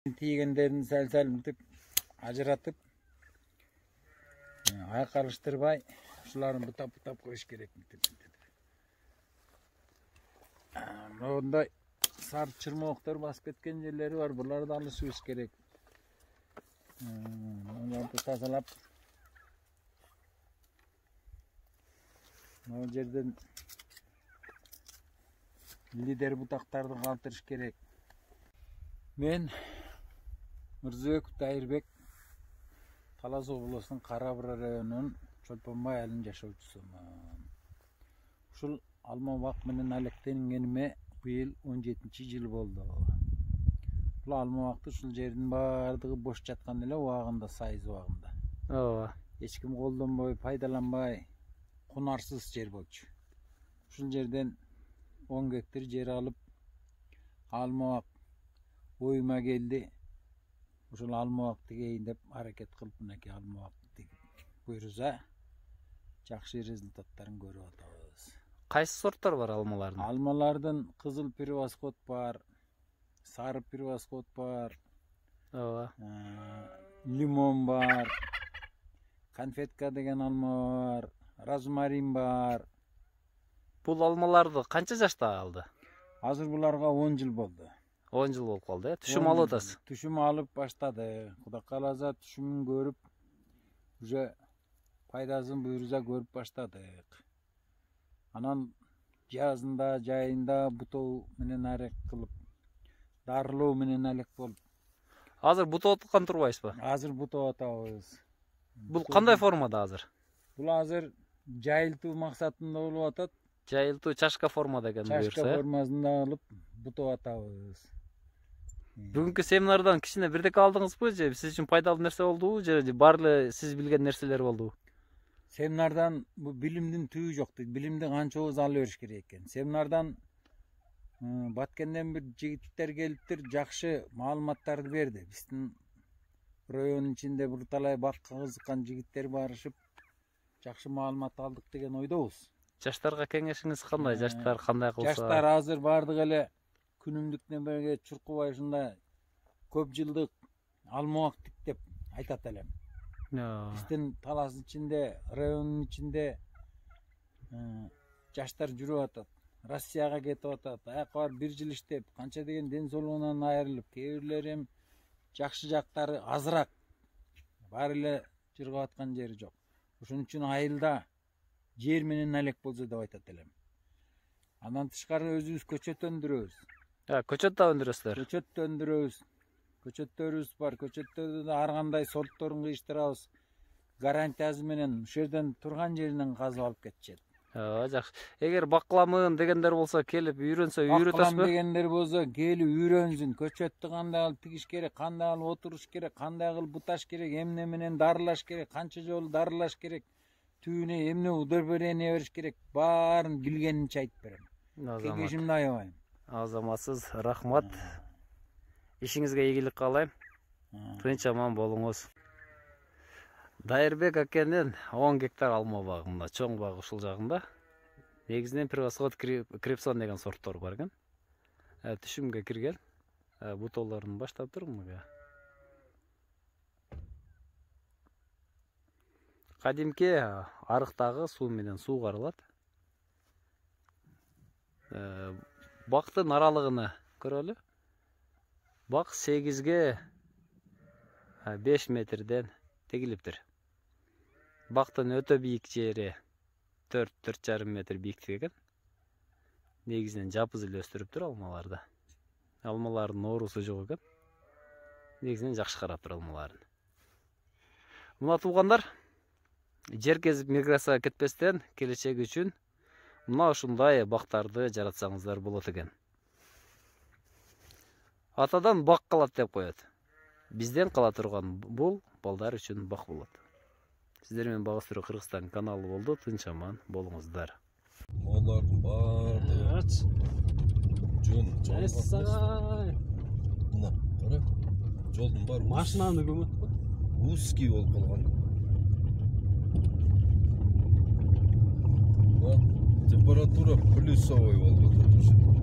Тигендерин сәл-сәл мынтип ажыратып, айкалыштырбай, ушуларын бутап коюш керек мынтип. Мындай сары чырмооктор басып кеткен жерлери бар, буларды алышыбыз керек. Буларды тазалап, могу жерден лидер бутактарды калтырыш керек. Мен Мырзыбеков Дайырбек, Талас облусунун Кара-Бура районунун Чолпонбай айылынын жашоочусумун. Ушул алма бак менен алектенгениме быйыл 17-жыл болду. Бул алма бакты ушул жердин баардыгы бош жаткан эле убагында, сайыз убагында. Ооба. Эч ким колдонбой, пайдаланбай, кунарсыз жер болчу. Ушул жерден 10 гектар жер алып, алма бак оюма келди. Ушул алма бак тигейин деп аракет кылып, мынакей алма бак тигип буйруза жакшы результаттарын көрүп атабыз. Кайсы сорттор бар алмалардын? Алмалардын кызыл превосход бар, сары превосход бар, Ооба. лимон бар, конфетка деген алма бар, розмарин бар. Бул алмаларды канча жашта алды? Азыр буларга 10 жыл болду. 10 жыл болуп калды, түшүм алып атасыз. Түшүм алып баштады. Кудай кааласа түшүмүн көрүп, уже пайдасын буйруза көрүп баштадык. Анан жазында, жайында бутоо менен арек кылып, дарылоо менен алек болуп. Азыр бутоо аткан турбайсызбы? Азыр бутоо атабыз. Бул кандай формада азыр? Бул азыр жайылтуу максатында болуп атат. Жайылтуу чашка формада экен буюрса. Чашка формасында алып бутоо атабыз. Бүгүнкү семинардан кичине бирдеке алдыңызбы же сиз үчүн пайдалуу нерсе болдубу же баары эле сиз билген нерселер болдубу? Семинардан бу билимдин түбү жок дейт. Билимди канчабыз ала бериш керек экен. Семинардан Баткенден бир жигиттер келиптир, жакшы маалыматтарды берди. Биздин районун ичинде бир талай бакка кызыккан жигиттер барышып, жакшы маалымат алдык деген ойдобуз. Жаштарга кеңешиңиз кандай? Жаштар кандай кылса? Жаштар азыр бардык эле күнүмдүк немеге чуркубай ушундай көп жылдык алма бак тик деп айтат элем. Биздин Талас ичинде, районун ичинде жаштар жүрүп атат. Россияга кетип атат. Аяка барып 1 жыл иштеп, канча деген ден соолугунан айрылып, кээ бирлери жакшы жактары азыраак. Баары эле жыргап аткан жери жок. Ошон үчүн айылда жер менен алек болсо деп айтат элем. Андан тышкары өзүбүз көчөт өндүрөбүз. Көчөт да өндүрөсүздөр? Көчөт да өндүрөбүз. Көчөттөрүбүз бар. Көчөттөрдү да ар кандай сортторун кыйыштырабыз. Гарантиясы менен ушул жерден турган жеринен казып алып кетишет. Жакшы. Эгер бакыламын дегендер болсо, келип үйрөнсө үйрөтөсүзбү? Бакылам дегендер болсо, келип үйрөнсүн. Көчөттү кандай кылып тигиш керек, кандай кылып отуруш керек, кандай кылып буташ керек, эмне менен дарылаш керек, канча жолу дарылаш керек, түбүнө эмне удобрение бериш керек, баарын билгенинче айтып берем. Кеңешимди аябайм. Азаматсыз, рахмат. Ишиңизге ийгилик каалайм. Тынч аман болуңуз. Дайырбек акенин 10 гектар алма багында, чоң баг ушул жагында. Негизинен превосход крепсон деген сорттор бар экен. Түшүмгө кирген. Бутоолорун баштап турмун. Кадимки арыктагы суу менен суугарылат. Бактын аралыгыны көрөлү. Бак 8ге 5 метрден тегилиптир. Бактын өтө бийик жери 4-4,5 метр бийиктик экен. Негизинен жапыз эле өстүрүптүр алмаларды. Алмалардын оорусу жок экен. Негизинен жакшы карап тур алмаларын. Мына туугандар, жер кезип миграцияга кетпестен келечек үчүн мына ушундай бактарды жаратсаңыздар болот экен. Атадан бак калат деп коет. Бизден кала турган бул балдар үчүн бак болот. Сиздер менен Багыстыруу Кыргызстан каналы болду. Тынч аман болуңуздар. Малдардын баардыгы жөн Эссай. Мына, кара. Жолдун баары Машинаны көмөт го. Узкий болуп калган. Температура плюсовой болуп атат.